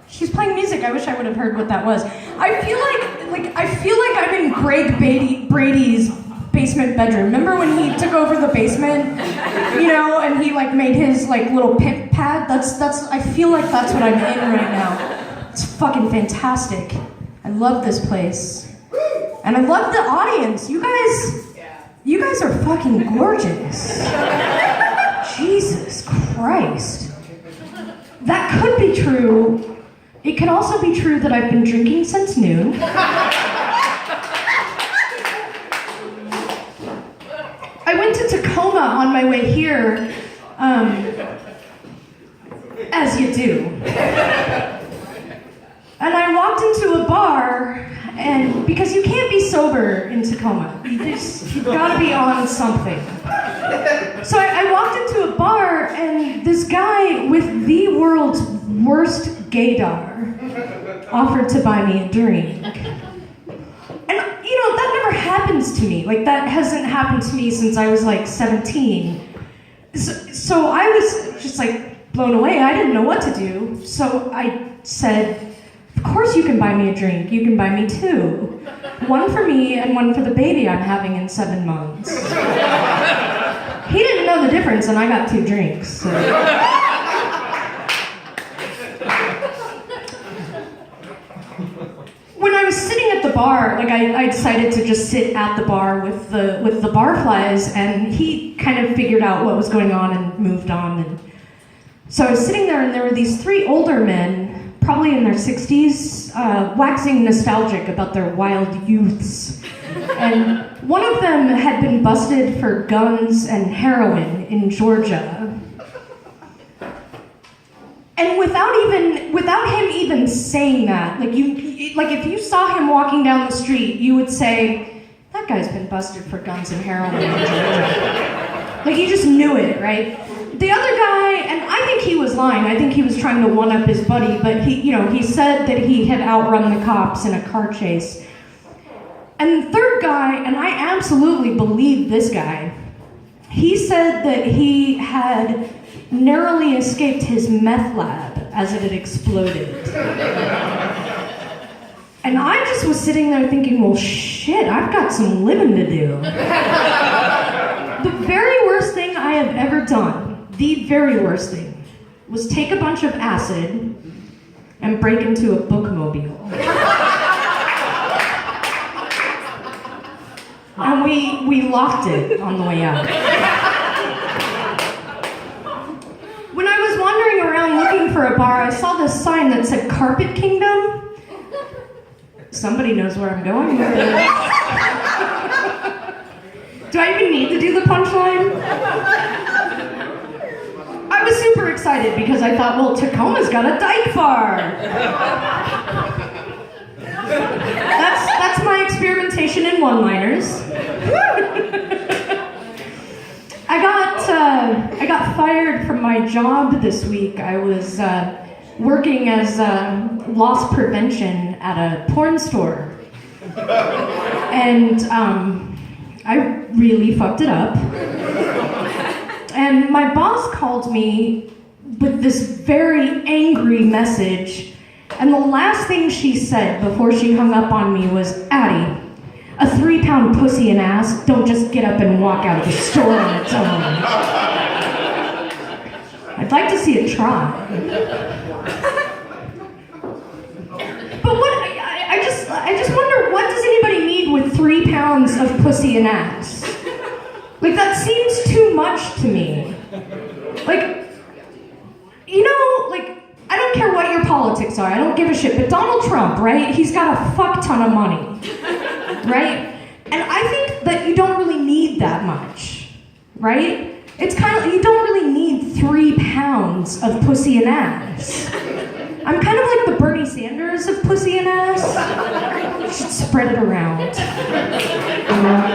She's playing music. I wish I would have heard what that was. I feel like I'm in Greg Brady's basement bedroom. Remember when he took over the basement, and he made his little pimp pad? I feel like that's what I'm in right now. It's fucking fantastic. I love this place. And I love the audience. You guys are fucking gorgeous. Jesus Christ. That could be true. It could also be true that I've been drinking since noon. I went to Tacoma on my way here, as you do. And I walked into a bar, and because you can't be sober in Tacoma, you've got to be on something. So I walked into a bar, and this guy with the world's worst gaydar offered to buy me a drink. And that never happens to me. That hasn't happened to me since I was 17. So I was just blown away. I didn't know what to do. So I said, of course you can buy me a drink. You can buy me two. One for me and one for the baby I'm having in 7 months. He didn't know the difference, and I got 2 drinks. So. When I was sitting at the bar, I decided to just sit at the bar with the barflies, and he kind of figured out what was going on and moved on. And so I was sitting there, and there were these 3 older men, probably in their 60s, waxing nostalgic about their wild youths. And one of them had been busted for guns and heroin in Georgia. And without him even saying that, if you saw him walking down the street, you would say, that guy's been busted for guns and heroin in Georgia. You just knew it, right? The other guy, and I think he was lying. I think he was trying to one-up his buddy, but he said that he had outrun the cops in a car chase. And the third guy, and I absolutely believe this guy, he said that he had narrowly escaped his meth lab as it had exploded. And I just was sitting there thinking, well, shit, I've got some living to do. The very worst thing I have ever done, the very worst thing, was take a bunch of acid and break into a bookmobile. And we locked it on the way out. When I was wandering around looking for a bar, I saw this sign that said Carpet Kingdom. Somebody knows where I'm going with this. Do I even need to do the punchline? I was super excited because I thought, well, Tacoma's got a dyke bar. That's my experimentation in one-liners. I got fired from my job this week. I was working as loss prevention at a porn store. And I really fucked it up. And my boss called me with this very angry message. And the last thing she said before she hung up on me was, Addy, a 3-pound pussy and ass don't just get up and walk out of the store on its own. I'd like to see it try. But I just wonder, what does anybody need with 3 pounds of pussy and ass? That seems too much to me. I don't care what your politics are, I don't give a shit, but Donald Trump, right? He's got a fuck ton of money, right? And I think that you don't really need that much, right? It's kind of, you don't really need 3 pounds of pussy and ass. I'm kind of like the Bernie Sanders of pussy and ass. You should spread it around.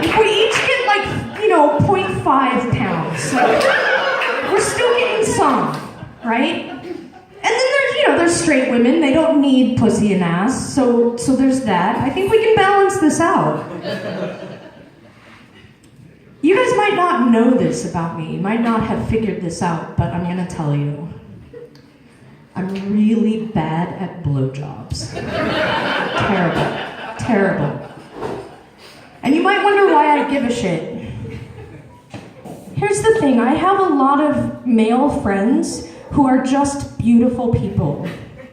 If we each get 0.5 pounds, we're still getting some, right? And then there's straight women, they don't need pussy and ass, so there's that. I think we can balance this out. You guys might not know this about me, you might not have figured this out, but I'm gonna tell you. I'm really bad at blowjobs. Terrible. Terrible. And you might wonder why I give a shit. Here's the thing, I have a lot of male friends who are just beautiful people.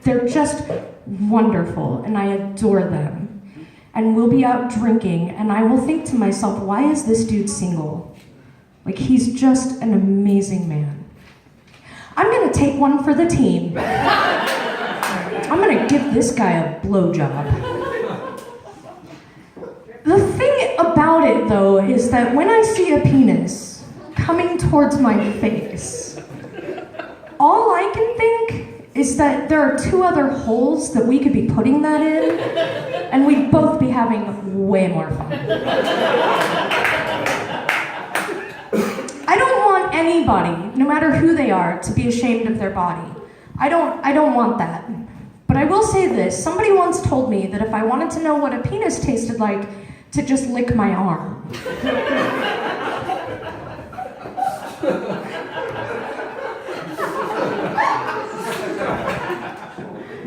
They're just wonderful, and I adore them. And we'll be out drinking, and I will think to myself, why is this dude single? Like, he's just an amazing man. I'm gonna take one for the team. I'm gonna give this guy a blowjob. The thing about it, though, is that when I see a penis coming towards my face, all I can think is that there are two other holes that we could be putting that in, and we'd both be having way more fun. I don't want anybody, no matter who they are, to be ashamed of their body. I don't want that. But I will say this, somebody once told me that if I wanted to know what a penis tasted like, to just lick my arm.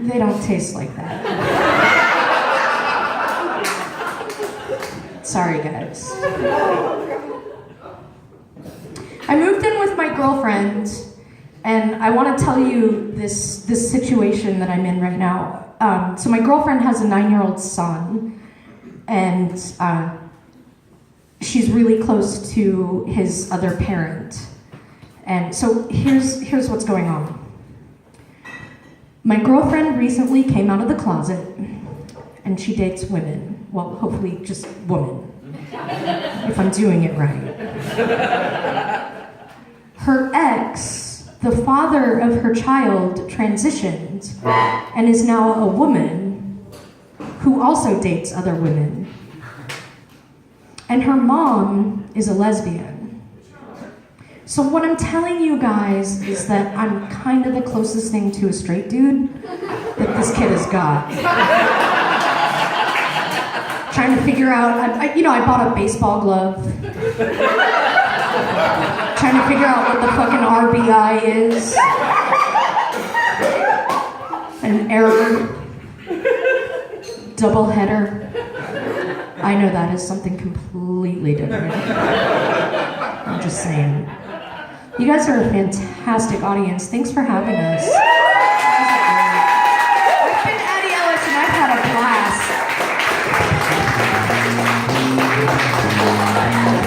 They don't taste like that. Sorry, guys. I moved in with my girlfriend, and I want to tell you this situation that I'm in right now. So my girlfriend has a 9-year-old son, and she's really close to his other parent. And so here's what's going on. My girlfriend recently came out of the closet, and she dates women. Well, hopefully just women, if I'm doing it right. Her ex, the father of her child, transitioned and is now a woman who also dates other women. And her mom is a lesbian. So what I'm telling you guys is that I'm kind of the closest thing to a straight dude that this kid has got. Trying to figure out, I bought a baseball glove. Trying to figure out what the fucking RBI is. An error. Double header. I know that is something completely different. I'm just saying. You guys are a fantastic audience. Thanks for having us. I've been Addy, Ellis, and I've had a blast.